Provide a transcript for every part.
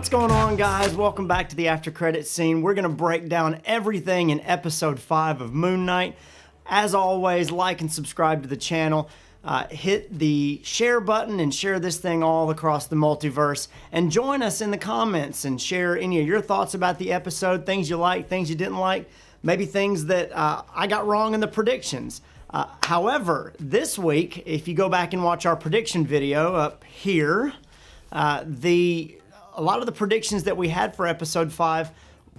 What's going on, guys? Welcome back to the after credit scene. We're going to break down everything in episode 5 of Moon Knight. As always, like and subscribe to the channel. Hit the share button and share this thing all across the multiverse. And join us in the comments and share any of your thoughts about the episode, things you liked, things you didn't like, maybe things that I got wrong in the predictions. However, this week, if you go back and watch our prediction video up here, a lot of the predictions that we had for episode 5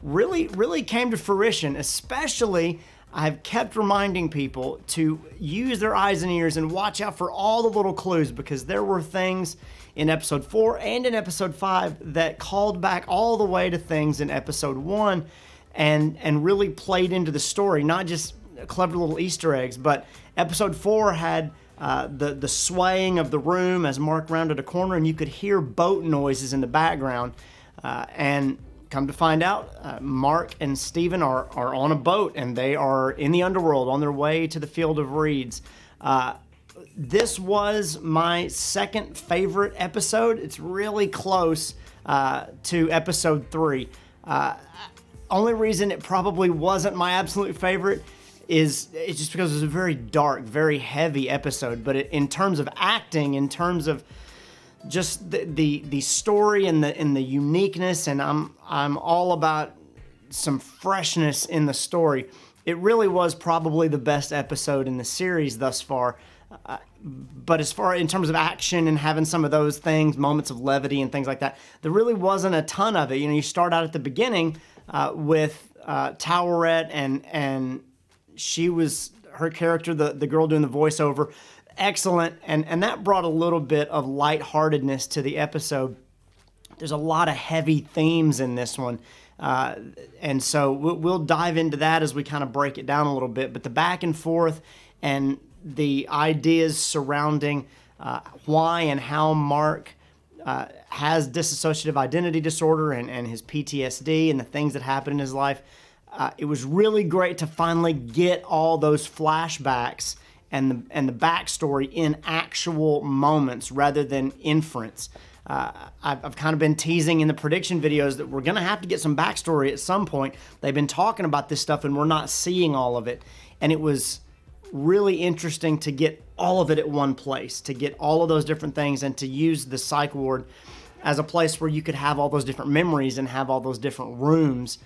really came to fruition. Especially, I've kept reminding people to use their eyes and ears and watch out for all the little clues, because there were things in episode 4 and in episode 5 that called back all the way to things in episode 1 and really played into the story. Not just clever little Easter eggs, but episode 4 had the swaying of the room as Mark rounded a corner, and you could hear boat noises in the background. And come to find out, Mark and Steven are on a boat, and they are in the Underworld on their way to the Field of Reeds. This was my second favorite episode. It's really close to episode 3. Only reason it probably wasn't my absolute favorite is it's just because it was a very dark, very heavy episode. But in terms of acting, in terms of just the story and the uniqueness, and I'm all about some freshness in the story. It really was probably the best episode in the series thus far. But as far in terms of action and having some of those things, moments of levity and things like that, there really wasn't a ton of it. You know, you start out at the beginning with Towerette and her character, the girl doing the voiceover, excellent, and that brought a little bit of lightheartedness to the episode. There's a lot of heavy themes in this one, and so we'll dive into that as we kind of break it down a little bit. But the back and forth and the ideas surrounding why and how Mark has dissociative identity disorder and his PTSD and the things that happen in his life. It was really great to finally get all those flashbacks and the backstory in actual moments rather than inference. I've kind of been teasing in the prediction videos that we're going to have to get some backstory at some point. They've been talking about this stuff and we're not seeing all of it. And it was really interesting to get all of it at one place, to get all of those different things and to use the psych ward as a place where you could have all those different memories and have all those different rooms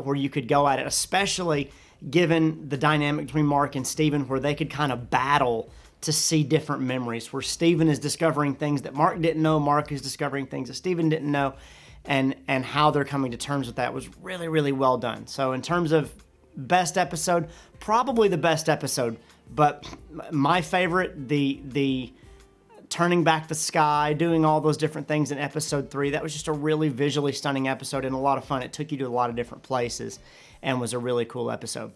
where you could go at it, especially given the dynamic between Mark and Steven, where they could kind of battle to see different memories, where Steven is discovering things that Mark didn't know, Mark is discovering things that Steven didn't know, and how they're coming to terms with that was really, really well done. So in terms of best episode, probably the best episode, but my favorite, the turning back the sky, doing all those different things in episode 3. That was just a really visually stunning episode and a lot of fun. It took you to a lot of different places and was a really cool episode.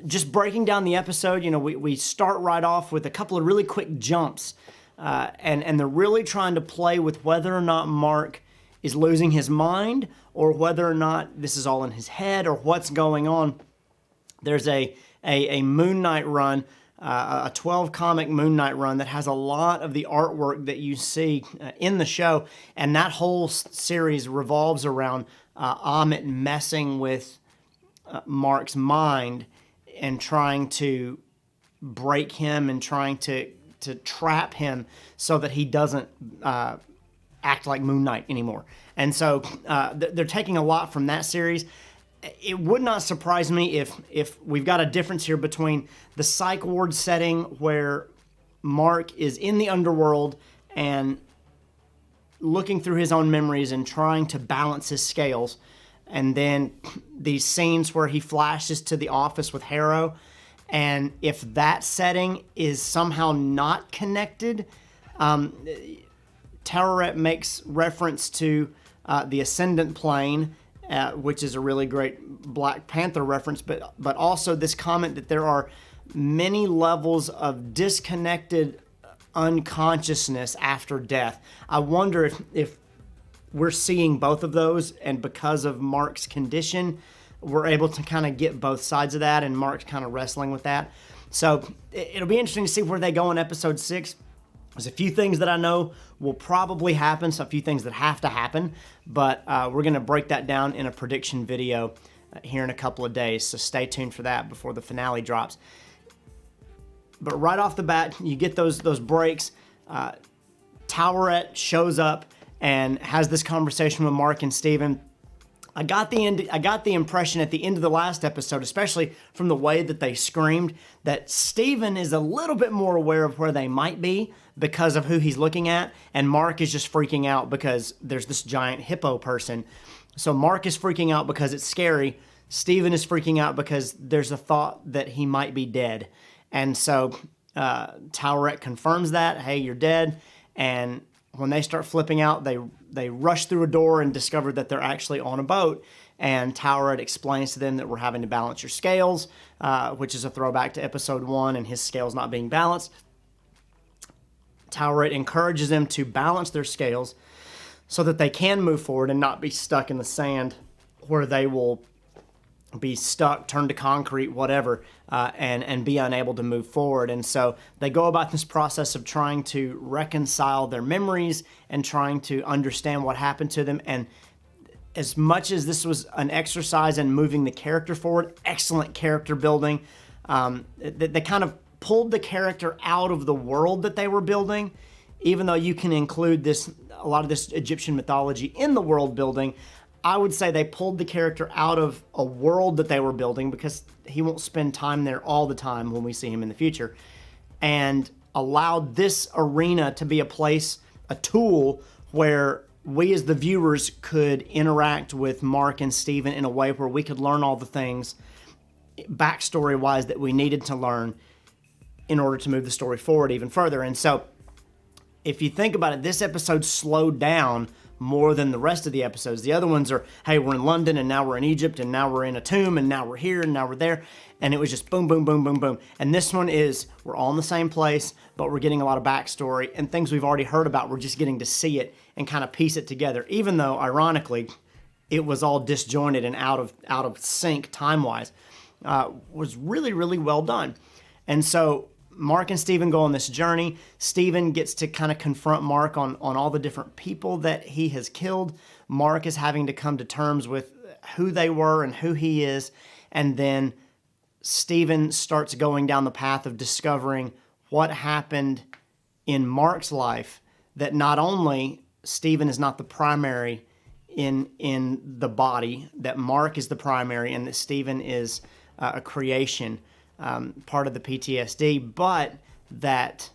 Just breaking down the episode, you know, we start right off with a couple of really quick jumps, and they're really trying to play with whether or not Mark is losing his mind or whether or not this is all in his head or what's going on. There's a Moon Knight run, a 12 comic Moon Knight run that has a lot of the artwork that you see in the show, and that whole series revolves around Amit messing with Mark's mind and trying to break him and trying to trap him so that he doesn't act like Moon Knight anymore. And so they're taking a lot from that series. It would not surprise me if we've got a difference here between the psych ward setting where Mark is in the underworld and looking through his own memories and trying to balance his scales, and then these scenes where he flashes to the office with Harrow, and if that setting is somehow not connected, Towerette makes reference to the Ascendant Plane, which is a really great Black Panther reference, but also this comment that there are many levels of disconnected unconsciousness after death. I wonder if we're seeing both of those, and because of Mark's condition, we're able to kind of get both sides of that, and Mark's kind of wrestling with that. So it'll be interesting to see where they go in episode 6. There's a few things that I know will probably happen, so a few things that have to happen, but we're going to break that down in a prediction video here in a couple of days, so stay tuned for that before the finale drops. But right off the bat, you get those breaks. Towerette shows up and has this conversation with Mark and Steven. I got the impression at the end of the last episode, especially from the way that they screamed, that Steven is a little bit more aware of where they might be because of who he's looking at, and Mark is just freaking out because there's this giant hippo person. So Mark is freaking out because it's scary. Steven is freaking out because there's a thought that he might be dead. And so Towerette confirms that, hey, you're dead. And when they start flipping out, they rush through a door and discover that they're actually on a boat. And Towerette explains to them that we're having to balance your scales, which is a throwback to episode 1 and his scales not being balanced. Towerette encourages them to balance their scales so that they can move forward and not be stuck in the sand where they will be stuck, turned to concrete, whatever, and be unable to move forward. And so they go about this process of trying to reconcile their memories and trying to understand what happened to them. And as much as this was an exercise in moving the character forward, excellent character building, they kind of pulled the character out of the world that they were building, even though you can include a lot of this Egyptian mythology in the world building. I would say they pulled the character out of a world that they were building because he won't spend time there all the time when we see him in the future, and allowed this arena to be a place, a tool where we as the viewers could interact with Mark and Steven in a way where we could learn all the things backstory-wise that we needed to learn in order to move the story forward even further. And so if you think about it, this episode slowed down more than the rest of the episodes. The other ones are, hey, we're in London, and now we're in Egypt, and now we're in a tomb, and now we're here, and now we're there. And it was just boom, boom, boom, boom, boom. And this one is, we're all in the same place, but we're getting a lot of backstory and things we've already heard about. We're just getting to see it and kind of piece it together, even though, ironically, it was all disjointed and out of sync time-wise. Was really, really well done. And so Mark and Steven go on this journey. Steven gets to kind of confront Mark on all the different people that he has killed. Mark is having to come to terms with who they were and who he is. And then Steven starts going down the path of discovering what happened in Mark's life, that not only Steven is not the primary in the body, that Mark is the primary, and that Steven is a creation, part of the PTSD, but that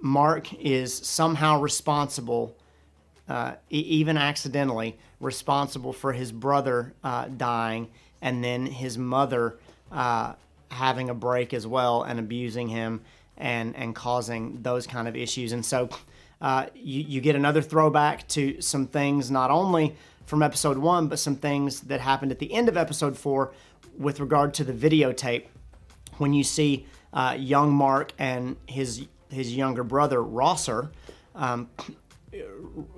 Mark is somehow responsible, even accidentally, responsible for his brother dying, and then his mother having a break as well and abusing him and causing those kind of issues. And so you get another throwback to some things not only from episode 1, but some things that happened at the end of episode 4 with regard to the videotape, when you see young Mark and his younger brother Rosser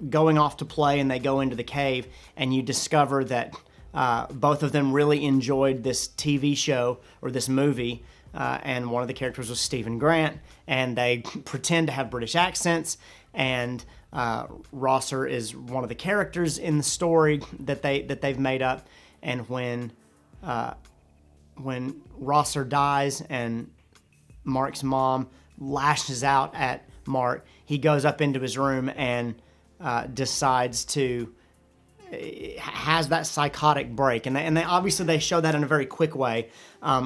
going off to play, and they go into the cave, and you discover that both of them really enjoyed this TV show or this movie, and one of the characters was Stephen Grant, and they pretend to have British accents, and Rosser is one of the characters in the story that they've made up. And when Rosser dies and Mark's mom lashes out at Mark, he goes up into his room and decides to has that psychotic break, and they obviously they show that in a very quick way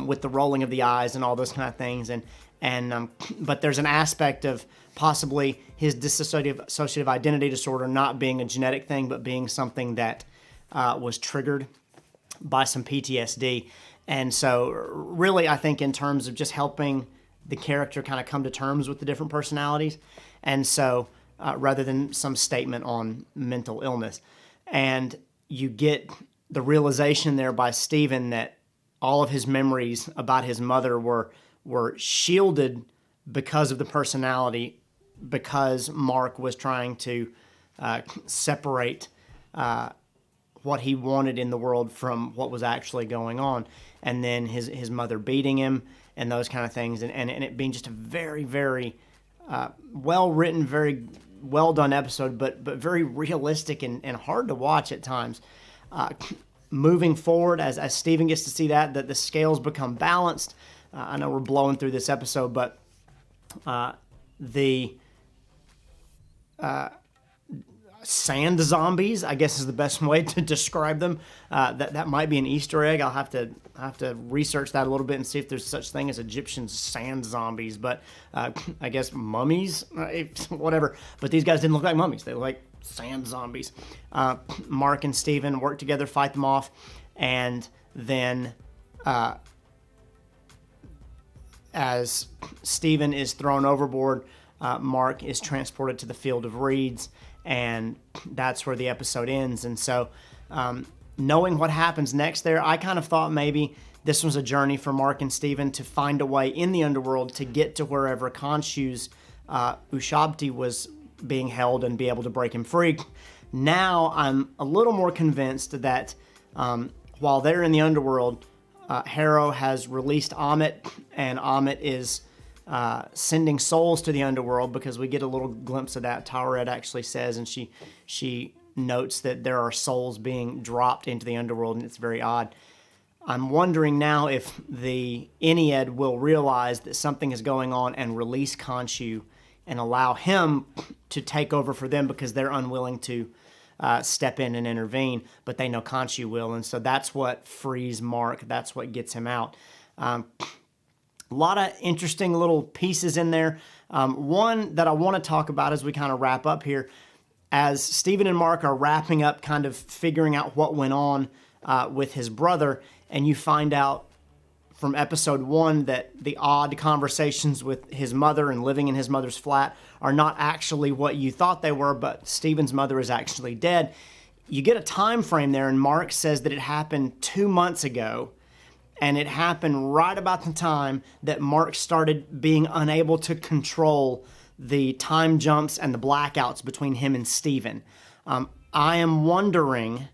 with the rolling of the eyes and all those kind of things, and but there's an aspect of possibly his dissociative identity disorder not being a genetic thing, but being something that was triggered by some PTSD. And so really, I think in terms of just helping the character kind of come to terms with the different personalities, and so rather than some statement on mental illness. And you get the realization there by Steven that all of his memories about his mother were shielded because of the personality, because Mark was trying to separate what he wanted in the world from what was actually going on. And then his mother beating him and those kind of things, and it being just a very, very well written, very well done episode, but very realistic and hard to watch at times. Moving forward, as Steven gets to see that the scales become balanced. I know we're blowing through this episode, but the sand zombies, I guess, is the best way to describe them. That might be an Easter egg. I'll have to research that a little bit and see if there's such thing as Egyptian sand zombies. But I guess mummies, whatever. But these guys didn't look like mummies. They look like sand zombies. Mark and Steven work together, fight them off, and then as Steven is thrown overboard, Mark is transported to the field of reeds, and that's where the episode ends. And so knowing what happens next there, I kind of thought maybe this was a journey for Mark and Steven to find a way in the underworld to get to wherever Khonshu's Ushabti was being held and be able to break him free. Now I'm a little more convinced that while they're in the underworld, Harrow has released Amit, and Amit is sending souls to the underworld, because we get a little glimpse of that. Towerette actually says, and she notes that there are souls being dropped into the underworld, and it's very odd. I'm wondering now if the Ennead will realize that something is going on and release Khonshu and allow him to take over for them, because they're unwilling to step in and intervene, but they know Khonshu will, and so that's what frees Mark. That's what gets him out. A lot of interesting little pieces in there. One that I want to talk about as we kind of wrap up here, as Steven and Mark are wrapping up, kind of figuring out what went on with his brother, and you find out from episode 1 that the odd conversations with his mother and living in his mother's flat are not actually what you thought they were, but Steven's mother is actually dead. You get a time frame there, and Mark says that it happened 2 months ago, and it happened right about the time that Mark started being unable to control the time jumps and the blackouts between him and Steven. I am wondering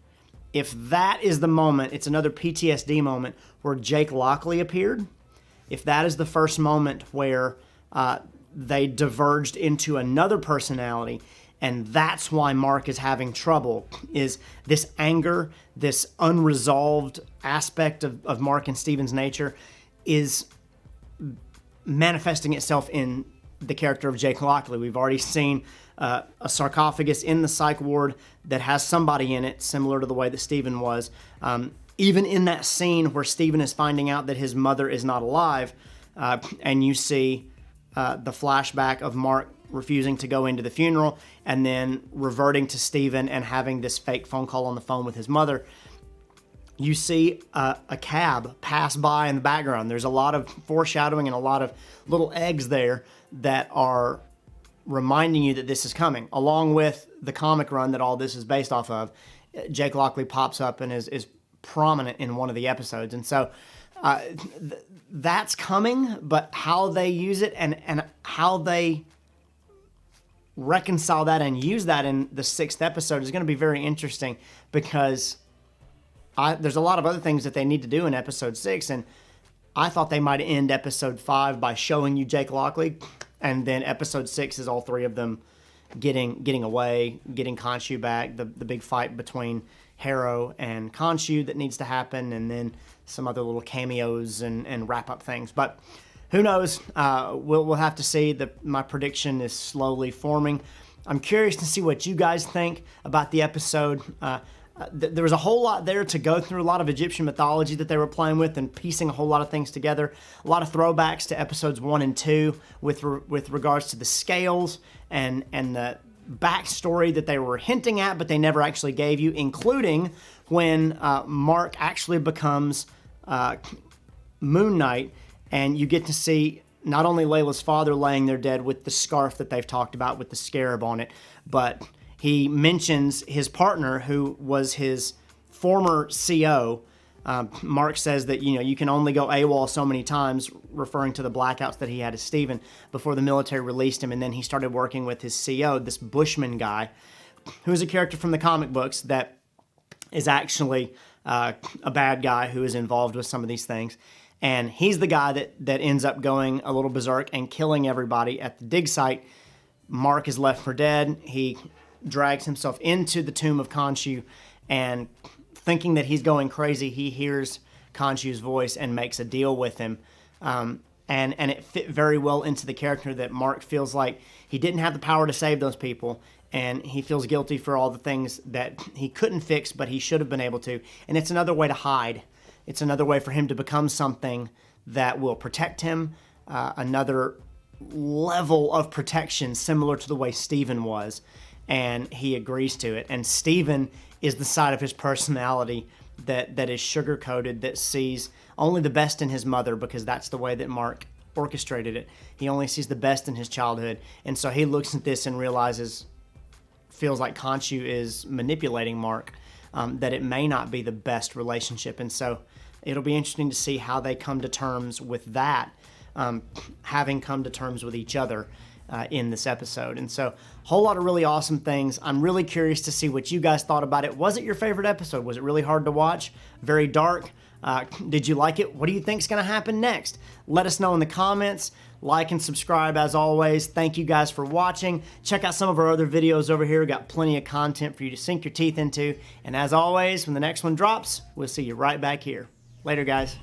if that is the moment, it's another PTSD moment, where Jake Lockley appeared. If that is the first moment where they diverged into another personality, and that's why Mark is having trouble, is this anger, this unresolved aspect of Mark and Steven's nature is manifesting itself in the character of Jake Lockley. We've already seen a sarcophagus in the psych ward that has somebody in it, similar to the way that Steven was. Even in that scene where Steven is finding out that his mother is not alive, and you see the flashback of Mark refusing to go into the funeral and then reverting to Steven and having this fake phone call on the phone with his mother, you see a cab pass by in the background. There's a lot of foreshadowing and a lot of little eggs there that are reminding you that this is coming, along with the comic run that all this is based off of. Jake Lockley pops up and is prominent in one of the episodes. And so that's coming, but how they use it and how they reconcile that and use that in the 6th episode is going to be very interesting, because there's a lot of other things that they need to do in episode 6, and I thought they might end episode 5 by showing you Jake Lockley, and then episode 6 is all three of them getting away, getting Khonshu back, the big fight between Harrow and Khonshu that needs to happen, and then some other little cameos and wrap up things. But who knows? We'll have to see. My prediction is slowly forming. I'm curious to see what you guys think about the episode. There was a whole lot there to go through, a lot of Egyptian mythology that they were playing with and piecing a whole lot of things together. A lot of throwbacks to episodes 1 and 2 with regards to the scales and the backstory that they were hinting at, but they never actually gave you, including when Mark actually becomes Moon Knight, and you get to see not only Layla's father laying there dead with the scarf that they've talked about with the scarab on it, but he mentions his partner, who was his former CO. Mark says that, you can only go AWOL so many times, referring to the blackouts that he had as Steven before the military released him. And then he started working with his CO, this Bushman guy, who is a character from the comic books that is actually a bad guy who is involved with some of these things. And he's the guy that ends up going a little berserk and killing everybody at the dig site. Mark is left for dead. He drags himself into the tomb of Khonshu, and thinking that he's going crazy, he hears Khonshu's voice and makes a deal with him. And it fit very well into the character that Mark feels like he didn't have the power to save those people, and he feels guilty for all the things that he couldn't fix, but he should have been able to. And it's another way to hide. It's another way for him to become something that will protect him, another level of protection similar to the way Steven was, and he agrees to it. And Steven is the side of his personality that is sugar-coated, that sees only the best in his mother, because that's the way that Mark orchestrated it. He only sees the best in his childhood, and so he looks at this and feels like Khonshu is manipulating Mark, that it may not be the best relationship. And so it'll be interesting to see how they come to terms with that, having come to terms with each other in this episode. And so a whole lot of really awesome things. I'm really curious to see what you guys thought about it. Was it your favorite episode? Was it really hard to watch? Very dark? Did you like it? What do you think is going to happen next? Let us know in the comments. Like and subscribe as always. Thank you guys for watching. Check out some of our other videos over here. We've got plenty of content for you to sink your teeth into. And as always, when the next one drops, we'll see you right back here. Later, guys.